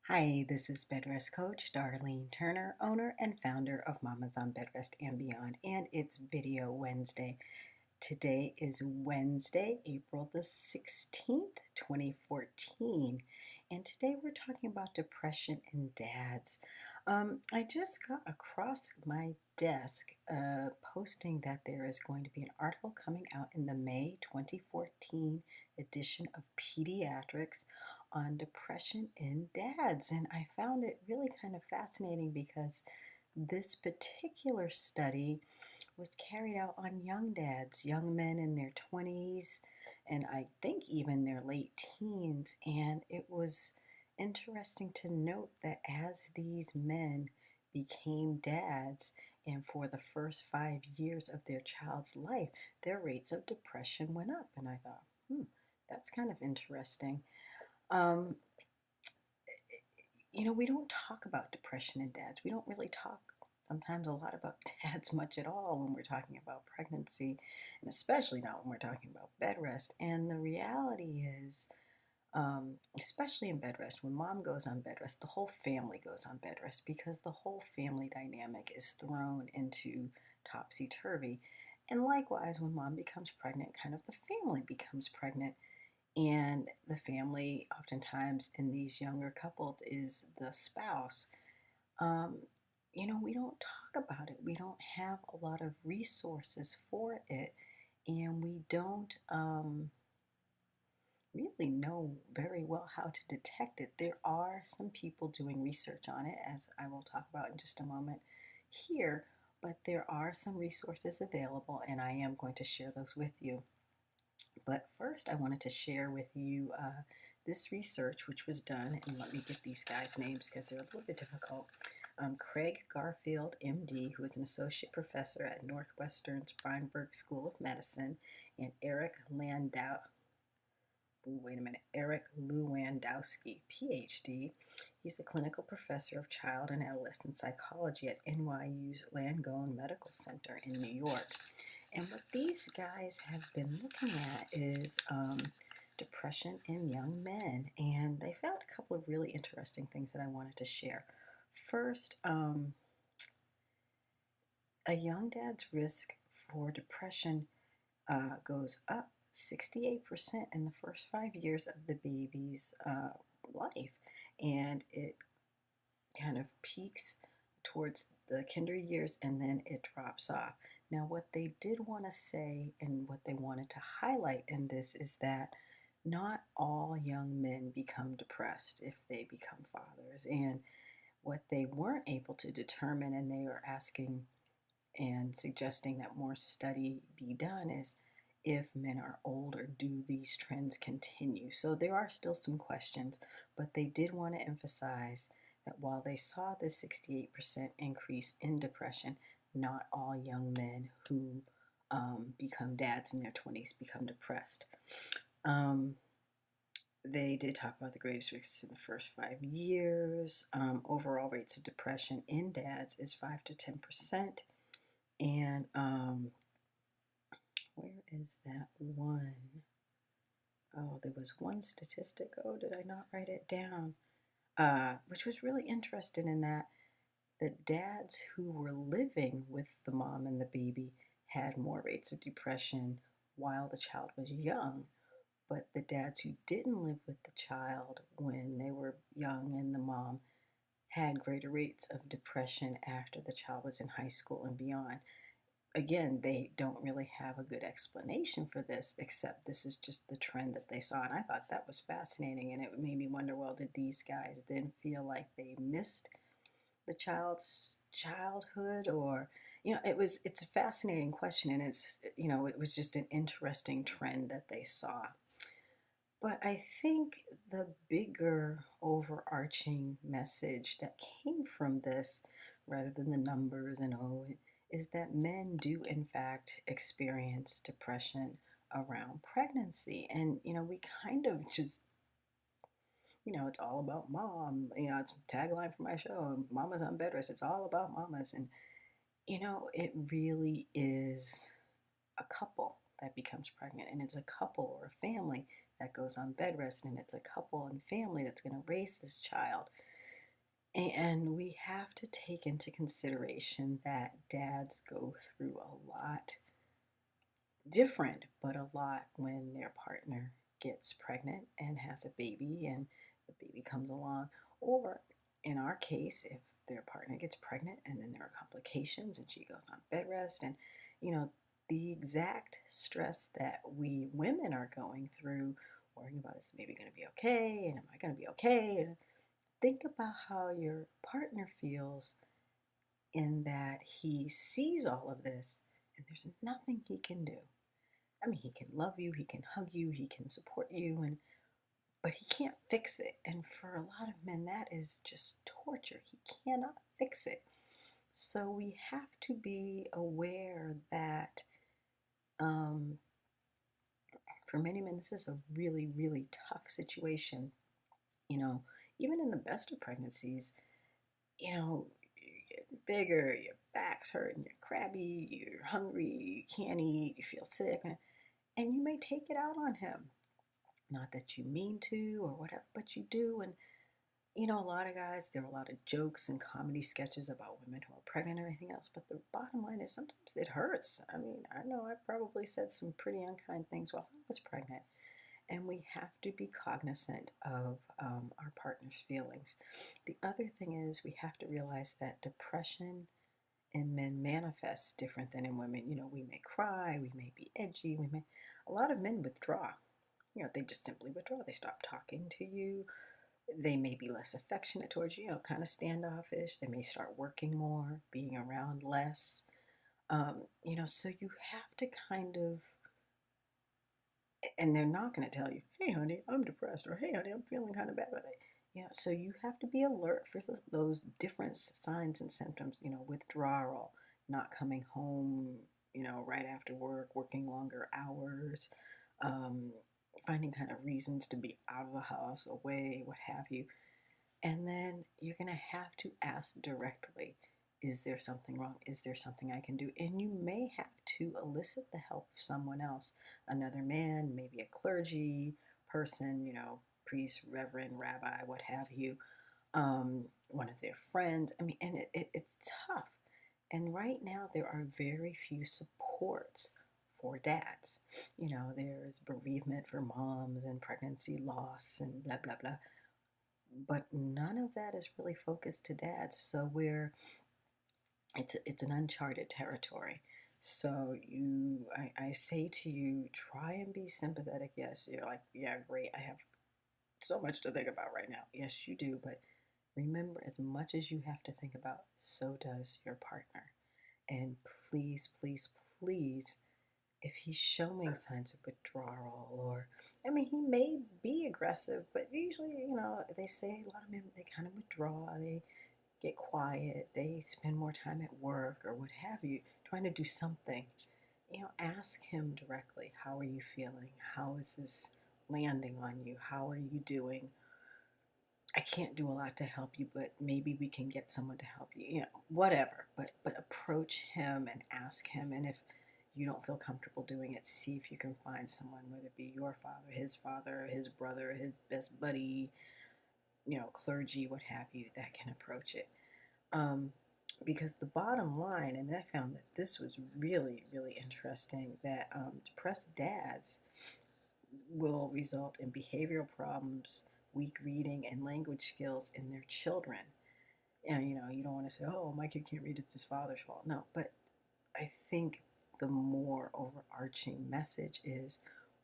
Hi, this is Bedrest Coach Darline Turner, owner and founder of Mamas on Bedrest and Beyond, and it's Video Wednesday. Today is Wednesday, April the 16th, 2014, and today we're talking about depression in dads. I just got across my desk posting that there is going to be an article coming out in the May 2014 edition of Pediatrics on depression in dads, and I found it really kind of fascinating because this particular study was carried out on young dads, young men in their 20s, and I think even their late teens. And it was interesting to note that as these men became dads, and for the first 5 years of their child's life, their rates of depression went up. And I thought, that's kind of interesting. Um, we don't talk about depression in dads. We don't really talk sometimes a lot about dads much at all when we're talking about pregnancy, and especially not when we're talking about bed rest. And the reality is, especially in bed rest, when mom goes on bed rest, the whole family goes on bed rest because the whole family dynamic is thrown into topsy turvy. And likewise, when mom becomes pregnant, kind of the family becomes pregnant. And the family, oftentimes in these younger couples, is the spouse. Um, we don't talk about it. We don't have a lot of resources for it, and we don't really know very well how to detect it. There are some people doing research on it, as I will talk about in just a moment here, but there are some resources available, and I am going to share those with you. But first, I wanted to share with you this research, which was done, and let me get these guys' names because they're a little bit difficult. Craig Garfield, MD, who is an associate professor at Northwestern's Feinberg School of Medicine, and Eric Lewandowski, PhD. He's a clinical professor of child and adolescent psychology at NYU's Langone Medical Center in New York. And what these guys have been looking at is depression in young men. And they found a couple of really interesting things that I wanted to share. First, a young dad's risk for depression goes up 68% in the first 5 years of the baby's life. And it kind of peaks towards the kinder years and then it drops off. Now, what they did want to say and what they wanted to highlight in this is that not all young men become depressed if they become fathers. And what they weren't able to determine, and they are asking and suggesting that more study be done, is if men are older, do these trends continue? So there are still some questions, but they did want to emphasize that while they saw this 68% increase in depression, not all young men who become dads in their 20s become depressed. They did talk about the greatest risks in the first 5 years. Overall rates of depression in dads is 5 to 10%. And where is that one? Oh, there was one statistic. Oh, did I not write it down? Which was really interesting in that the dads who were living with the mom and the baby had more rates of depression while the child was young. But the dads who didn't live with the child when they were young and the mom had greater rates of depression after the child was in high school and beyond. Again, they don't really have a good explanation for this, except this is just the trend that they saw. And I thought that was fascinating. And it made me wonder, well, did these guys then feel like they missed the child's childhood? Or, it's a fascinating question. And it was just an interesting trend that they saw. But I think the bigger overarching message that came from this, rather than the numbers and is that men do in fact experience depression around pregnancy. And, we kind of just, it's all about mom. It's a tagline for my show, Mamas on Bed Rest. It's all about mamas. And, it really is a couple that becomes pregnant, and it's a couple or a family that goes on bed rest, and it's a couple and family that's going to raise this child. And we have to take into consideration that dads go through a lot, different, but a lot when their partner gets pregnant and has a baby and the baby comes along. Or in our case, if their partner gets pregnant and then there are complications and she goes on bed rest, and you know, the exact stress that we women are going through, worrying about is the baby going to be okay and am I going to be okay? And think about how your partner feels in that he sees all of this and there's nothing he can do. I mean, he can love you, he can hug you, he can support you, and but he can't fix it. And for a lot of men, that is just torture. He cannot fix it. So we have to be aware that um, for many men, this is a really, really tough situation. You know, even in the best of pregnancies, you know, you're getting bigger, your back's hurting, you're crabby, you're hungry, you can't eat, you feel sick, and you may take it out on him. Not that you mean to or whatever, but you do. And you know, a lot of guys, there are a lot of jokes and comedy sketches about women who are pregnant or anything else, but the bottom line is sometimes it hurts. I mean, I know I probably said some pretty unkind things while I was pregnant, and we have to be cognizant of our partner's feelings. The other thing is we have to realize that depression in men manifests different than in women. You know, we may cry, we may be edgy, a lot of men withdraw. You know, they just simply withdraw. They stop talking to you. They may be less affectionate towards you, you know, kind of standoffish. They may start working more, being around less. You know, so you have to kind of, and they're not going to tell you, hey, honey, I'm depressed, or hey, honey, I'm feeling kind of bad about it. Yeah, so you have to be alert for those different signs and symptoms, you know, withdrawal, not coming home, you know, right after work, working longer hours, um, finding kind of reasons to be out of the house, away, what have you. And then you're going to have to ask directly, is there something wrong? Is there something I can do? And you may have to elicit the help of someone else, another man, maybe a clergy person, you know, priest, reverend, rabbi, what have you, one of their friends. I mean, and it's tough. And right now, there are very few supports for dads. You know, there's bereavement for moms and pregnancy loss and blah, blah, blah, but none of that is really focused to dads. So it's an uncharted territory. So I say to you, try and be sympathetic. Yes, you're like, yeah, great. I have so much to think about right now. Yes, you do. But remember, as much as you have to think about, so does your partner. And please, please, please, if he's showing signs of withdrawal, or I mean, he may be aggressive, but usually, you know, they say a lot of men, they kind of withdraw, they get quiet, they spend more time at work or what have you, trying to do something. You know, ask him directly, how are you feeling? How is this landing on you? How are you doing? I can't do a lot to help you, but maybe we can get someone to help you. You know, whatever. But approach him and ask him. And if you don't feel comfortable doing it, see if you can find someone, whether it be your father, his brother, his best buddy, you know, clergy, what have you, that can approach it. Um, because the bottom line, and I found that this was really, really interesting, that depressed dads will result in behavioral problems, weak reading, and language skills in their children. And you know, you don't want to say, "Oh, my kid can't read; it's his father's fault." No, but I think the more overarching message is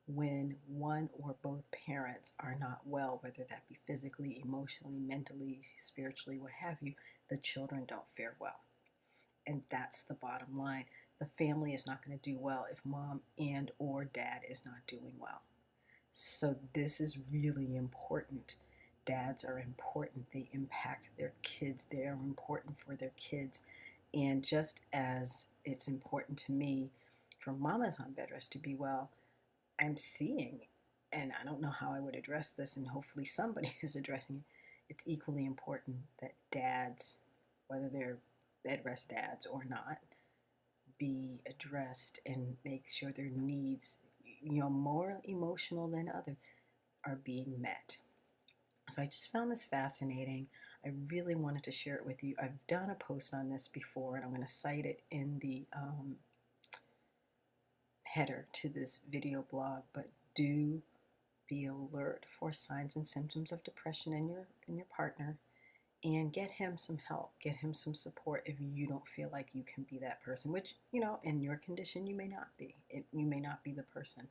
when one or both parents are not well, whether that be physically, emotionally, mentally, spiritually, what have you, the children don't fare well. And that's the bottom line. The family is not going to do well if mom and or dad is not doing well. So this is really important. Dads are important. They impact their kids. They are important for their kids. And just as it's important to me for mamas on bed rest to be well, I'm seeing, and I don't know how I would address this, and hopefully somebody is addressing it. It's equally important that dads, whether they're bed rest dads or not, be addressed and make sure their needs, you know, more emotional than others, are being met. So I just found this fascinating. I really wanted to share it with you. I've done a post on this before, and I'm going to cite it in the header to this video blog, but do be alert for signs and symptoms of depression in your partner, and get him some help, get him some support if you don't feel like you can be that person, which, in your condition, you may not be. You may not be the person,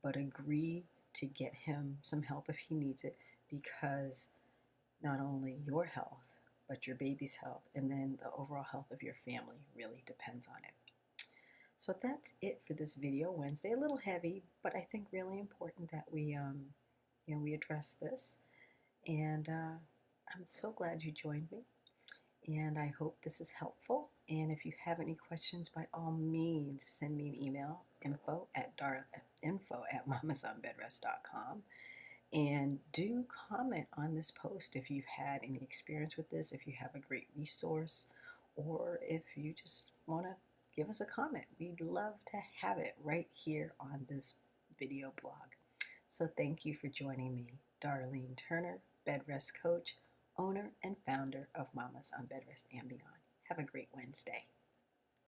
but agree to get him some help if he needs it, because not only your health, but your baby's health, and then the overall health of your family really depends on it. So that's it for this video Wednesday. A little heavy, but I think really important that we address this. And I'm so glad you joined me, and I hope this is helpful. And if you have any questions, by all means, send me an email, info@mamasonbedrest.com. And do comment on this post if you've had any experience with this, if you have a great resource, or if you just want to give us a comment. We'd love to have it right here on this video blog. So thank you for joining me, Darline Turner, Bedrest Coach, owner and founder of Mamas on Bedrest and Beyond. Have a great Wednesday.